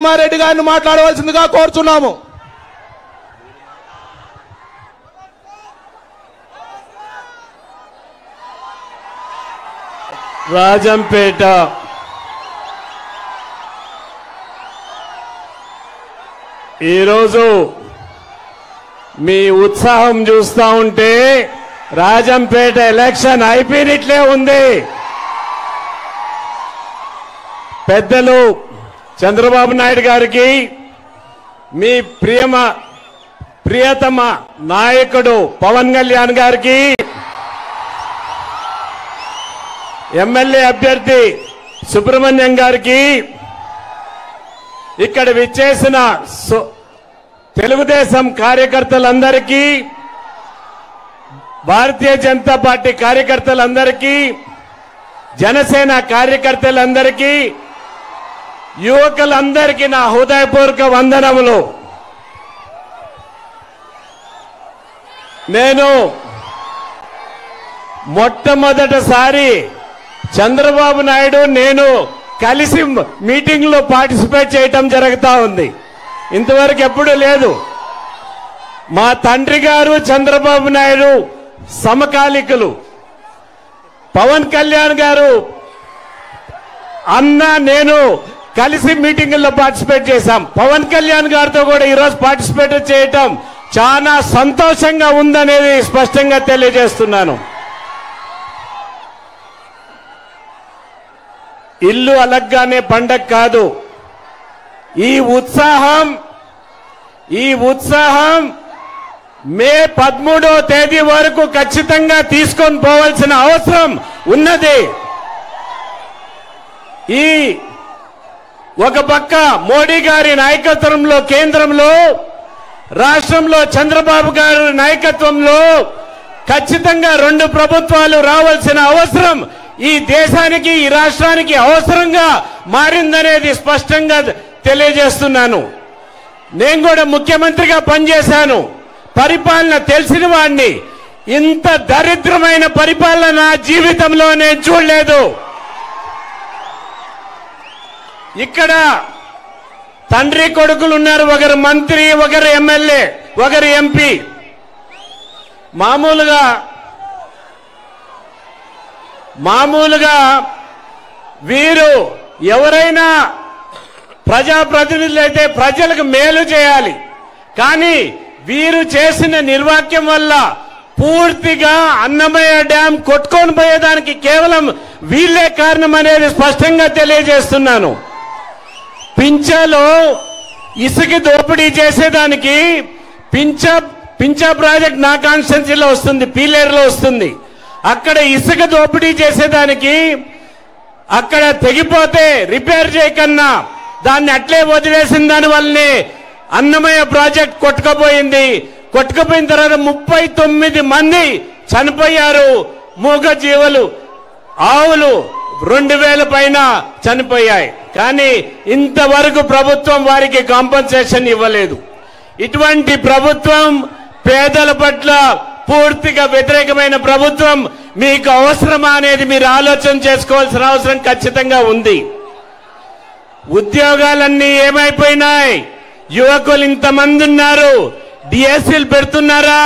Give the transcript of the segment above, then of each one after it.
రెడ్డి గారిని మాట్లాడవలసిందిగా కోరుచున్నాము. రాజంపేట ఈరోజు మీ ఉత్సాహం చూస్తా ఉంటే రాజంపేట ఎలక్షన్ అయిపోయినట్లే ఉంది. పెద్దలు చంద్రబాబు నాయుడు గారికి, మీ ప్రియతమ నాయకుడు పవన్ కళ్యాణ్ గారికి, ఎమ్మెల్యే అభ్యర్థి సుబ్రహ్మణ్యం గారికి, ఇక్కడ విచ్చేసిన తెలుగుదేశం కార్యకర్తలందరికీ, భారతీయ జనతా పార్టీ కార్యకర్తలందరికీ, జనసేన కార్యకర్తలందరికీ, యువకులందరికీ నా హృదయపూర్వక వందనములు. నేను మొట్టమొదటిసారి చంద్రబాబు నాయుడు నేను కలిసి మీటింగ్ లో పార్టిసిపేట్ చేయటం జరుగుతా ఉంది. ఇంతవరకు ఎప్పుడూ లేదు. మా తండ్రి గారు చంద్రబాబు నాయుడు సమకాలికులు. పవన్ కళ్యాణ్ గారు అన్న నేను కలిసి మీటింగుల్లో పార్టిసిపేట్ చేశాం. పవన్ కళ్యాణ్ గారితో కూడా ఈరోజు పార్టిసిపేట్ చేయటం చాలా సంతోషంగా ఉందనేది స్పష్టంగా తెలియజేస్తున్నాను. ఇల్లు అలగ్గానే పండగ కాదు. ఈ ఉత్సాహం మే 13వ తేదీ వరకు ఖచ్చితంగా తీసుకొని పోవాల్సిన అవసరం ఉన్నది. ఒక పక్క మోడీ గారి నాయకత్వంలో కేంద్రంలో, రాష్ట్రంలో చంద్రబాబు గారి నాయకత్వంలో ఖచ్చితంగా 2 ప్రభుత్వాలు రావాల్సిన అవసరం ఈ దేశానికి, ఈ రాష్ట్రానికి అవసరంగా మారిందనేది స్పష్టంగా తెలియజేస్తున్నాను. నేను కూడా ముఖ్యమంత్రిగా పనిచేశాను. పరిపాలన తెలిసిన వాడిని. ఇంత దరిద్రమైన పరిపాలన నా జీవితంలో నేను చూడలేదు. ఇక్కడ తండ్రి కొడుకులు ఉన్నారు. ఒకరు మంత్రి, ఒకరు ఎమ్మెల్యే, ఒకరు ఎంపీ. మామూలుగా వీరు ఎవరైనా ప్రజాప్రతినిధులు అయితే ప్రజలకు మేలు చేయాలి. కానీ వీరు చేసిన నిర్వాక్యం వల్ల పూర్తిగా అన్నమయ్య డ్యాం కొట్టుకొని పోయేదానికి కేవలం వీళ్లే కారణం అనేది స్పష్టంగా తెలియజేస్తున్నాను. పింఛలో ఇసుక దోపిడీ చేసేదానికి పింఛా ప్రాజెక్ట్ నా కాన్స్టిట్యున్సీలో వస్తుంది, పీలేరులో వస్తుంది. అక్కడ ఇసుక దోపిడీ చేసేదానికి అక్కడ తెగిపోతే రిపేర్ చేయకన్నా దాన్ని అట్లే వదిలేసిన దాని వల్లనే అన్నమయ్య ప్రాజెక్ట్ కొట్టుకుపోయింది. కొట్టుకుపోయిన తర్వాత 39 మంది చనిపోయారు. మూగ జీవులు, ఆవులు 2000 పైన చనిపోయాయి. కానీ ఇంతవరకు ప్రభుత్వం వారికి కాంపన్సేషన్ ఇవ్వలేదు. ఇటువంటి ప్రభుత్వం పేదల పట్ల పూర్తిగా వ్యతిరేకమైన ప్రభుత్వం మీకు అవసరమా అనేది మీరు ఆలోచన చేసుకోవాల్సిన అవసరం ఖచ్చితంగా ఉంది. ఉద్యోగాలన్నీ ఏమైపోయినాయి? యువకులు ఇంతమంది ఉన్నారు. డిఎస్సీలు పెడుతున్నారా?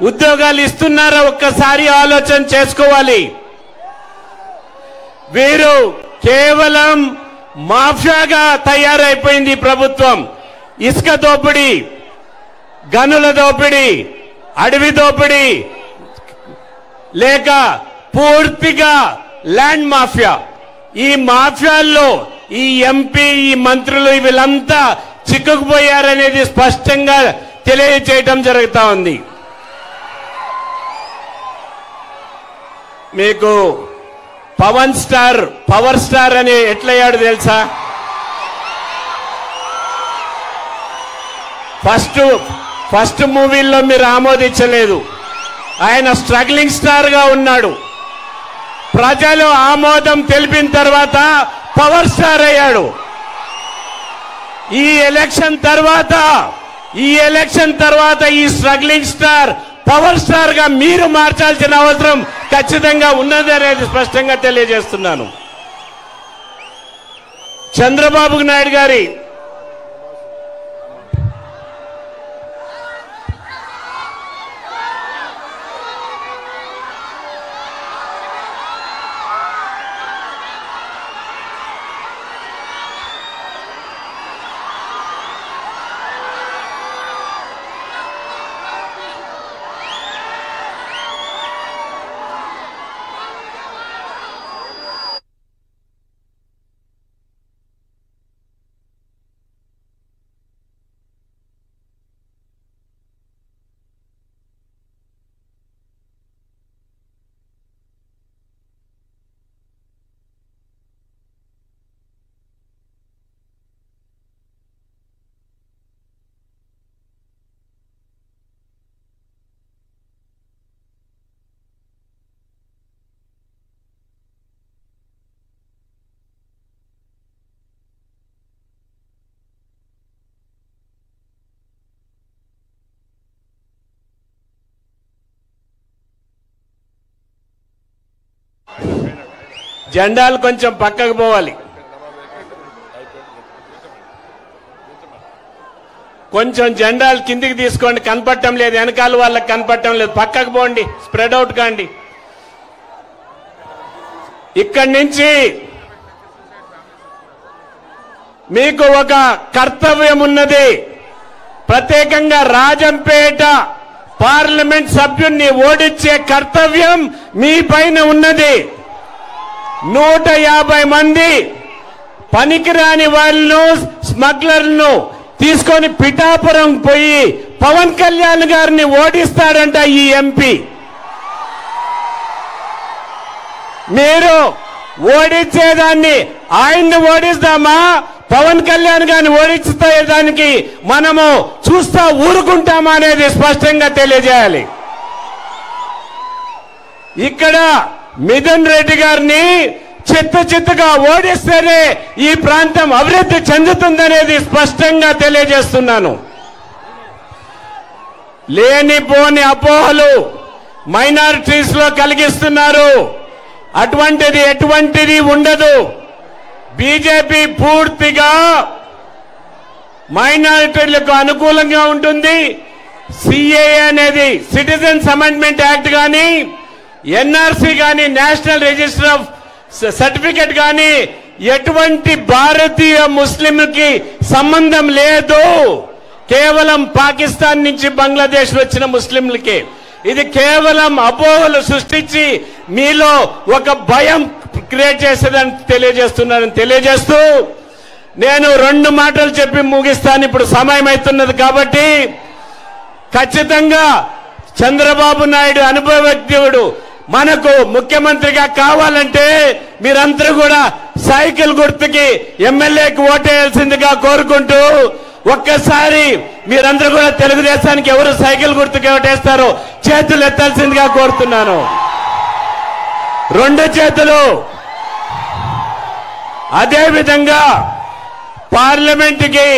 ఉద్యోగాలు ఇస్తున్నారా? ఒక్కసారి ఆలోచన చేసుకోవాలి. వీరు కేవలం మాఫియాగా తయారైపోయింది ప్రభుత్వం. ఇసుక దోపిడీ, గనుల దోపిడీ, అడవి దోపిడీ, లేక పూర్తిగా ల్యాండ్ మాఫియా. ఈ మాఫియాల్లో ఈ ఎంపీ, ఈ మంత్రులు వీళ్ళంతా చిక్కుకుపోయారనేది స్పష్టంగా తెలియజేయటం జరుగుతా ఉంది. మీకు పవర్ స్టార్ అని ఎట్లయ్యాడు తెలుసా? ఫస్ట్ మూవీల్లో మీరు ఆమోదించలేదు. ఆయన స్ట్రగ్లింగ్ స్టార్ గా ఉన్నాడు. ప్రజలు ఆమోదం తెలిపిన తర్వాత పవర్ స్టార్ అయ్యాడు. ఈ ఎలక్షన్ తర్వాత ఈ స్ట్రగ్లింగ్ స్టార్ పవర్ స్టార్ గా మీరు మార్చాల్సిన అవసరం ఖచ్చితంగా ఉన్నది అనేది స్పష్టంగా తెలియజేస్తున్నాను. చంద్రబాబు నాయుడు గారి జెండాలు కొంచెం పక్కకు పోవాలి. కొంచెం జెండాలు కిందికి తీసుకోండి, కనపడటం లేదు, వెనకాల వాళ్ళకి కనపడటం లేదు, పక్కకు పోండి, స్ప్రెడ్ అవుట్ కాండి. ఇక్కడి నుంచి మీకు ఒక కర్తవ్యం ఉన్నది. ప్రత్యేకంగా రాజంపేట పార్లమెంట్ సభ్యుణ్ణి ఓడించే కర్తవ్యం మీ పైన ఉన్నది. 150 మంది పనికిరాని వాళ్ళను, స్మగ్లర్లను తీసుకొని పిఠాపురం పోయి పవన్ కళ్యాణ్ గారిని ఓడిస్తాడంట ఈ ఎంపీ. మీరు ఓడించేదాన్ని ఆయన్ని ఓడిస్తామా, పవన్ కళ్యాణ్ గారిని ఓడించేదానికి మనము చూస్తా ఊరుకుంటామా అనేది స్పష్టంగా తెలియజేయాలి. ఇక్కడ మిథున్ రెడ్డి గారిని చిత్తగా ఓడిస్తేనే ఈ ప్రాంతం అభివృద్ధి చెందుతుందనేది స్పష్టంగా తెలియజేస్తున్నాను. లేనిపోని అపోహలు మైనారిటీస్ లో కలిగిస్తున్నారు. ఎటువంటిది ఉండదు. బీజేపీ పూర్తిగా మైనారిటీలకు అనుకూలంగా ఉంటుంది. సిఏఏ అనేది సిటిజన్స్ అమెండ్మెంట్ యాక్ట్ కానీ, ఎన్ఆర్సీ కానీ, నేషనల్ రిజిస్టర్ ఆఫ్ సర్టిఫికెట్ కానీ ఎటువంటి భారతీయ ముస్లింకి సంబంధం లేదు. కేవలం పాకిస్తాన్ నుంచి బంగ్లాదేశ్ వచ్చిన ముస్లింలకి. ఇది కేవలం అపోహలు సృష్టించి మీలో ఒక భయం క్రియేట్ చేసేదని తెలియజేస్తూ నేను 2 మాటలు చెప్పి ముగిస్తాను. ఇప్పుడు సమయం అవుతున్నది కాబట్టి ఖచ్చితంగా చంద్రబాబు నాయుడు అనుభవజ్ఞుడు మనకు ముఖ్యమంత్రిగా కావాలంటే మీరందరూ కూడా సైకిల్ గుర్తుకి ఎమ్మెల్యేకి ఓటేయాల్సిందిగా కోరుకుంటూ, ఒక్కసారి మీరందరూ కూడా తెలుగుదేశానికి ఎవరు సైకిల్ గుర్తుకి ఓటేస్తారో చేతులు ఎత్తాల్సిందిగా కోరుతున్నాను. 2 చేతులు. అదే విధంగా పార్లమెంటుకి